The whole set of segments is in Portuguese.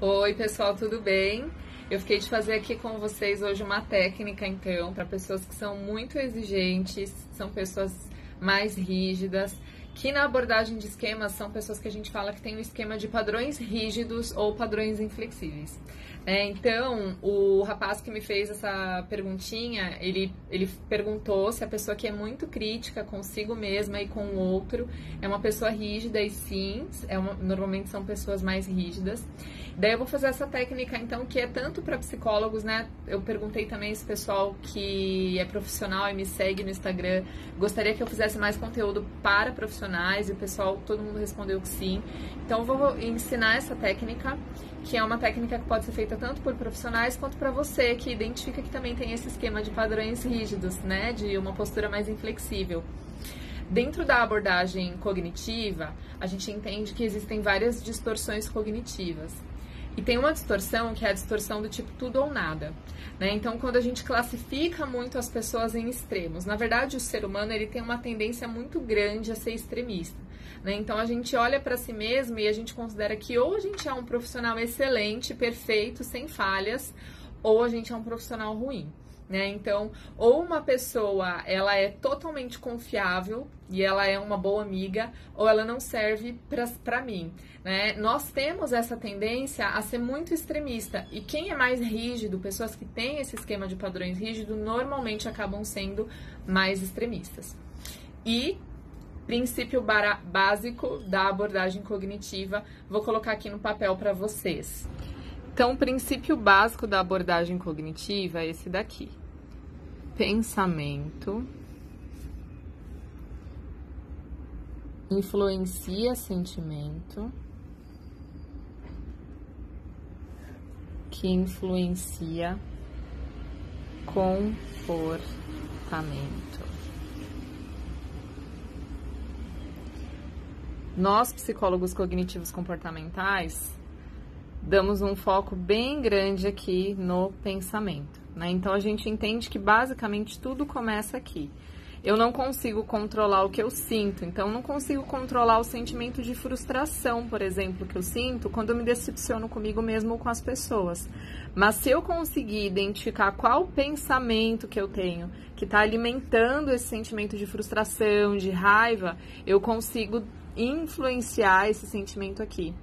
Oi, pessoal, tudo bem? Eu fiquei de fazer aqui com vocês hoje uma técnica, então, para pessoas que são muito exigentes, são pessoas mais rígidas, que na abordagem de esquemas são pessoas que a gente fala que tem um esquema de padrões rígidos ou padrões inflexíveis. Então, o rapaz que me fez essa perguntinha, ele perguntou se a pessoa que é muito crítica consigo mesma e com o outro é uma pessoa rígida, e sim, normalmente são pessoas mais rígidas. Daí eu vou fazer essa técnica, então, que é tanto para psicólogos, né? Eu perguntei também esse pessoal que é profissional e me segue no Instagram, gostaria que eu fizesse mais conteúdo para profissionais, e o pessoal, todo mundo respondeu que sim. Então eu vou ensinar essa técnica, que é uma técnica que pode ser feita tanto por profissionais quanto para você, que identifica que também tem esse esquema de padrões rígidos, né? De uma postura mais inflexível. Dentro da abordagem cognitiva, a gente entende que existem várias distorções cognitivas. E tem uma distorção que é a distorção do tipo tudo ou nada, né? Então, quando a gente classifica muito as pessoas em extremos, na verdade, o ser humano ele tem uma tendência muito grande a ser extremista, né? Então, a gente olha para si mesmo e a gente considera que ou a gente é um profissional excelente, perfeito, sem falhas, ou a gente é um profissional ruim. Então, ou uma pessoa, ela é totalmente confiável e ela é uma boa amiga, ou ela não serve pra mim, né? Nós temos essa tendência a ser muito extremista, e quem é mais rígido, pessoas que têm esse esquema de padrões rígido, normalmente acabam sendo mais extremistas. E princípio básico da abordagem cognitiva, vou colocar aqui no papel para vocês. Então, o princípio básico da abordagem cognitiva é esse daqui. Pensamento influencia sentimento, que influencia comportamento. Nós, psicólogos cognitivos comportamentais, damos um foco bem grande aqui no pensamento, né? Então, a gente entende que basicamente tudo começa aqui. Eu não consigo controlar o que eu sinto, então não consigo controlar o sentimento de frustração, por exemplo, que eu sinto quando eu me decepciono comigo mesmo ou com as pessoas. Mas se eu conseguir identificar qual pensamento que eu tenho que está alimentando esse sentimento de frustração, de raiva, eu consigo influenciar esse sentimento aqui.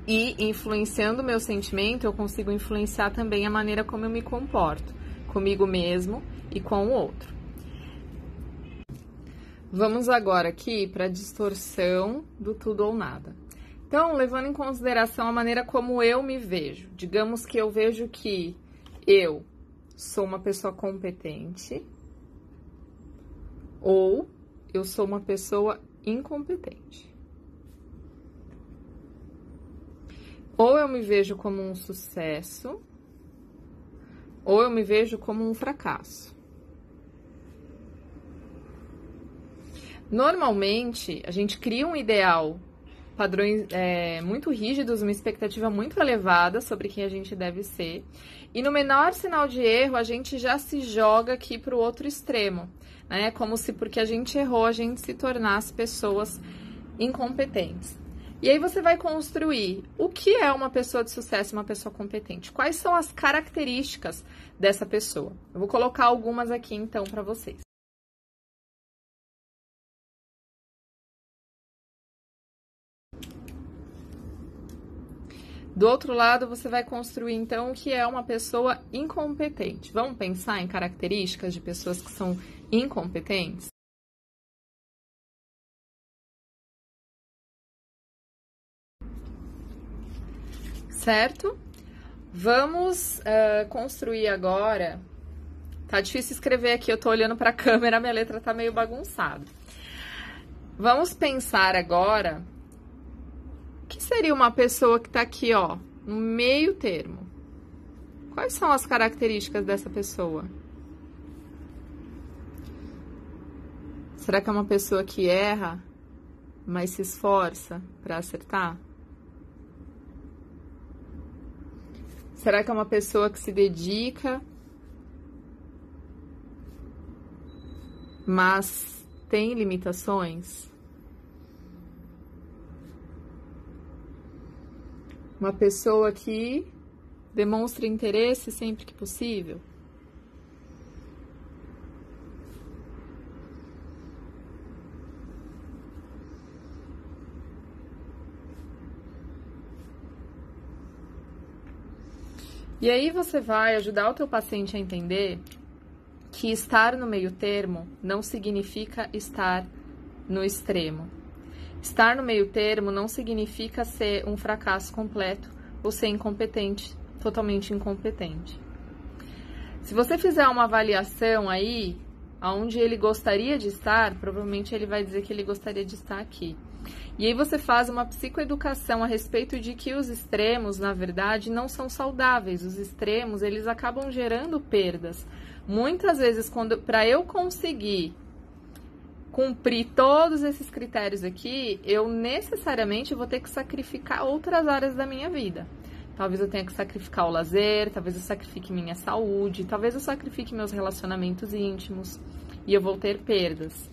E influenciando o meu sentimento, eu consigo influenciar também a maneira como eu me comporto, comigo mesmo e com o outro. Vamos agora aqui para a distorção do tudo ou nada. Então, levando em consideração a maneira como eu me vejo, digamos que eu vejo que eu sou uma pessoa competente ou eu sou uma pessoa incompetente. Ou eu me vejo como um sucesso, ou eu me vejo como um fracasso. Normalmente, a gente cria um ideal, padrões muito rígidos, uma expectativa muito elevada sobre quem a gente deve ser. E no menor sinal de erro, a gente já se joga aqui para o outro extremo, né? Como se porque a gente errou, a gente se tornasse pessoas incompetentes. E aí você vai construir o que é uma pessoa de sucesso, uma pessoa competente. Quais são as características dessa pessoa? Eu vou colocar algumas aqui, então, para vocês. Do outro lado, você vai construir, então, o que é uma pessoa incompetente. Vamos pensar em características de pessoas que são incompetentes? Certo? Vamos construir agora. Tá difícil escrever aqui, eu tô olhando para a câmera, minha letra tá meio bagunçada. Vamos pensar agora o que seria uma pessoa que tá aqui, ó, no meio termo. Quais são as características dessa pessoa? Será que é uma pessoa que erra, mas se esforça para acertar? Será que é uma pessoa que se dedica, mas tem limitações? Uma pessoa que demonstra interesse sempre que possível. E aí você vai ajudar o teu paciente a entender que estar no meio termo não significa estar no extremo. Estar no meio termo não significa ser um fracasso completo ou ser incompetente, totalmente incompetente. Se você fizer uma avaliação aí, aonde ele gostaria de estar, provavelmente ele vai dizer que ele gostaria de estar aqui. E aí você faz uma psicoeducação a respeito de que os extremos, na verdade, não são saudáveis. Os extremos, eles acabam gerando perdas. Muitas vezes, para eu conseguir cumprir todos esses critérios aqui, eu necessariamente vou ter que sacrificar outras áreas da minha vida. Talvez eu tenha que sacrificar o lazer, talvez eu sacrifique minha saúde, talvez eu sacrifique meus relacionamentos íntimos e eu vou ter perdas.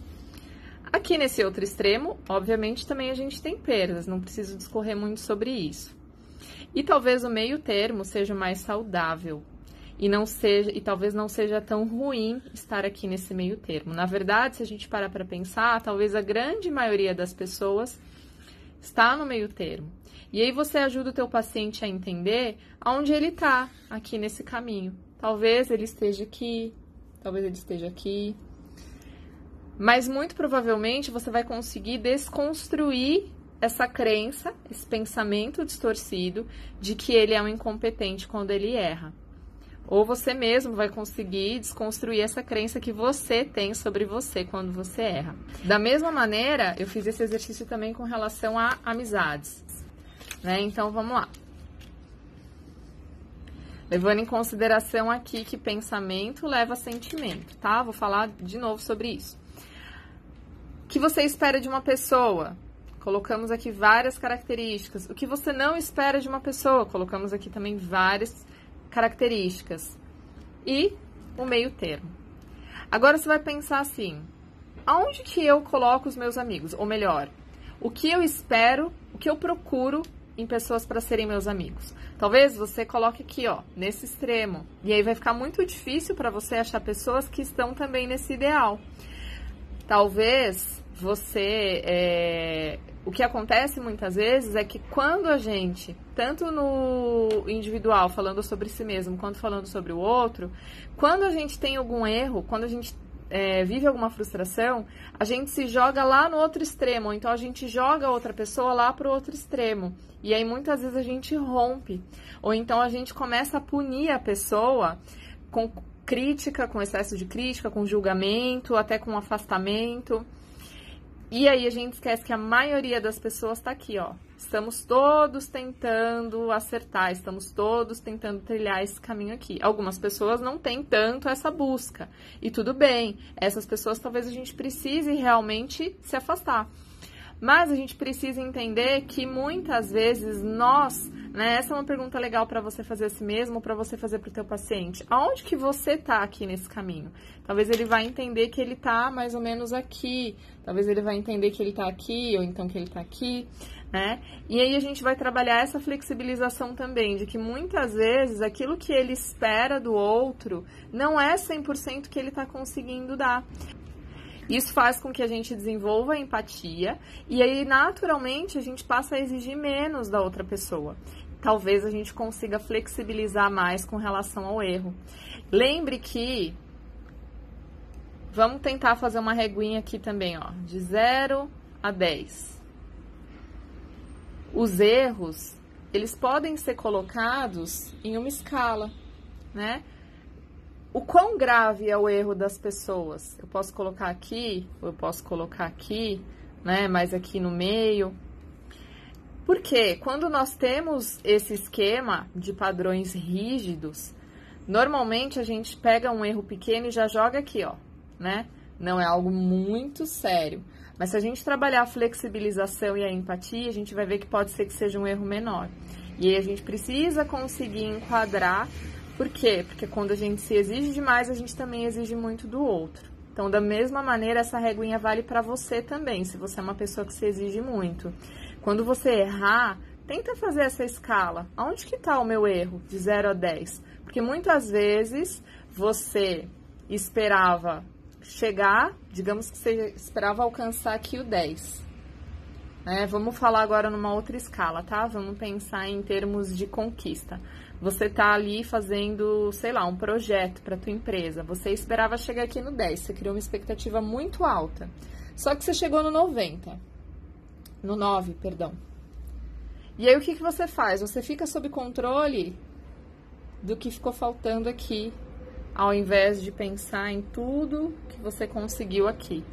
Aqui nesse outro extremo, obviamente, também a gente tem perdas, não preciso discorrer muito sobre isso. E talvez o meio termo seja mais saudável e talvez não seja tão ruim estar aqui nesse meio termo. Na verdade, se a gente parar para pensar, talvez a grande maioria das pessoas está no meio termo. E aí você ajuda o teu paciente a entender aonde ele está aqui nesse caminho. Talvez ele esteja aqui, talvez ele esteja aqui. Mas muito provavelmente você vai conseguir desconstruir essa crença, esse pensamento distorcido de que ele é um incompetente quando ele erra. Ou você mesmo vai conseguir desconstruir essa crença que você tem sobre você quando você erra. Da mesma maneira, eu fiz esse exercício também com relação a amizades, né? Então vamos lá. Levando em consideração aqui que pensamento leva a sentimento, tá? Vou falar de novo sobre isso. O que você espera de uma pessoa? Colocamos aqui várias características. O que você não espera de uma pessoa? Colocamos aqui também várias características. E o meio termo. Agora você vai pensar assim, aonde que eu coloco os meus amigos? Ou melhor, o que eu espero, o que eu procuro em pessoas para serem meus amigos? Talvez você coloque aqui, ó, nesse extremo. E aí vai ficar muito difícil para você achar pessoas que estão também nesse ideal. Talvez você... O que acontece muitas vezes é que quando a gente, tanto no individual, falando sobre si mesmo, quanto falando sobre o outro, quando a gente tem algum erro, quando a gente vive alguma frustração, a gente se joga lá no outro extremo, ou então a gente joga a outra pessoa lá para o outro extremo. E aí muitas vezes a gente rompe, ou então a gente começa a punir a pessoa com crítica, com excesso de crítica, com julgamento, até com afastamento. E aí a gente esquece que a maioria das pessoas está aqui, ó. Estamos todos tentando acertar, estamos todos tentando trilhar esse caminho aqui. Algumas pessoas não têm tanto essa busca. E tudo bem, essas pessoas talvez a gente precise realmente se afastar. Mas a gente precisa entender que muitas vezes nós, né, essa é uma pergunta legal para você fazer a si mesmo ou para você fazer para o teu paciente. Aonde que você está aqui nesse caminho? Talvez ele vai entender que ele está mais ou menos aqui, talvez ele vai entender que ele está aqui ou então que ele está aqui, né? E aí a gente vai trabalhar essa flexibilização também, de que muitas vezes aquilo que ele espera do outro não é 100% que ele está conseguindo dar. Isso faz com que a gente desenvolva a empatia e aí, naturalmente, a gente passa a exigir menos da outra pessoa. Talvez a gente consiga flexibilizar mais com relação ao erro. Lembre que... Vamos tentar fazer uma reguinha aqui também, ó, de 0 a 10. Os erros, eles podem ser colocados em uma escala, né? O quão grave é o erro das pessoas? Eu posso colocar aqui, ou eu posso colocar aqui, né? Mais aqui no meio. Porque quando nós temos esse esquema de padrões rígidos, normalmente a gente pega um erro pequeno e já joga aqui, ó, né? Não é algo muito sério. Mas se a gente trabalhar a flexibilização e a empatia, a gente vai ver que pode ser que seja um erro menor. E aí a gente precisa conseguir enquadrar. Por quê? Porque quando a gente se exige demais, a gente também exige muito do outro. Então, da mesma maneira, essa reguinha vale para você também, se você é uma pessoa que se exige muito. Quando você errar, Tenta fazer essa escala. Aonde que está o meu erro de 0 a 10? Porque muitas vezes você esperava chegar, digamos que você esperava alcançar aqui o 10. Vamos falar agora numa outra escala, tá? Vamos pensar em termos de conquista. Você tá ali fazendo, sei lá, um projeto para tua empresa. Você esperava chegar aqui no 10, você criou uma expectativa muito alta. Só que você chegou no 90. No 9, perdão. E aí o que você faz? Você fica sob controle do que ficou faltando aqui, ao invés de pensar em tudo que você conseguiu aqui.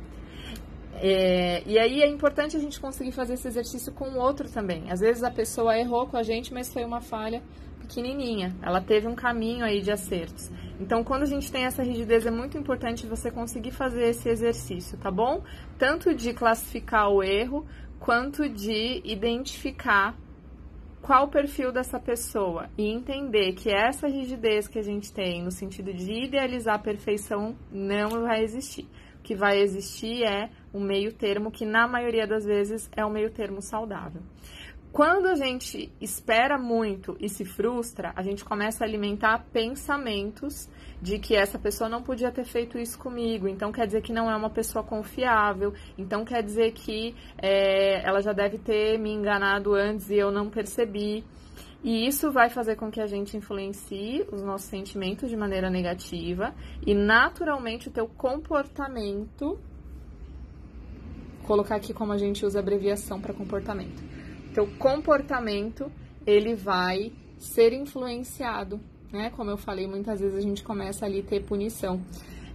E aí é importante a gente conseguir fazer esse exercício com o outro também. Às vezes a pessoa errou com a gente, mas foi uma falha pequenininha. Ela teve um caminho aí de acertos. Então, quando a gente tem essa rigidez, é muito importante você conseguir fazer esse exercício, tá bom? Tanto de classificar o erro, quanto de identificar qual o perfil dessa pessoa e entender que essa rigidez que a gente tem no sentido de idealizar a perfeição não vai existir. O que vai existir é um meio termo que na maioria das vezes é um meio termo saudável. Quando a gente espera muito e se frustra, a gente começa a alimentar pensamentos de que essa pessoa não podia ter feito isso comigo, então quer dizer que não é uma pessoa confiável, então quer dizer que ela já deve ter me enganado antes e eu não percebi. E isso vai fazer com que a gente influencie os nossos sentimentos de maneira negativa e naturalmente o teu comportamento, colocar aqui como a gente usa a abreviação para comportamento. Teu comportamento, ele vai ser influenciado, né? Como eu falei, muitas vezes a gente começa ali a ter punição.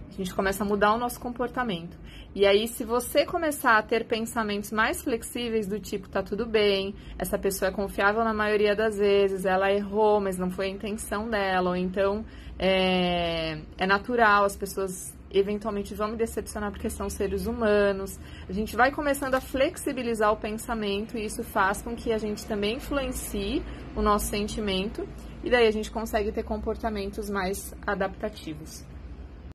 A gente começa a mudar o nosso comportamento. E aí, se você começar a ter pensamentos mais flexíveis do tipo, tá tudo bem, essa pessoa é confiável na maioria das vezes, ela errou, mas não foi a intenção dela, ou então é natural, as pessoas eventualmente vão me decepcionar porque são seres humanos. A gente vai começando a flexibilizar o pensamento e isso faz com que a gente também influencie o nosso sentimento e daí a gente consegue ter comportamentos mais adaptativos.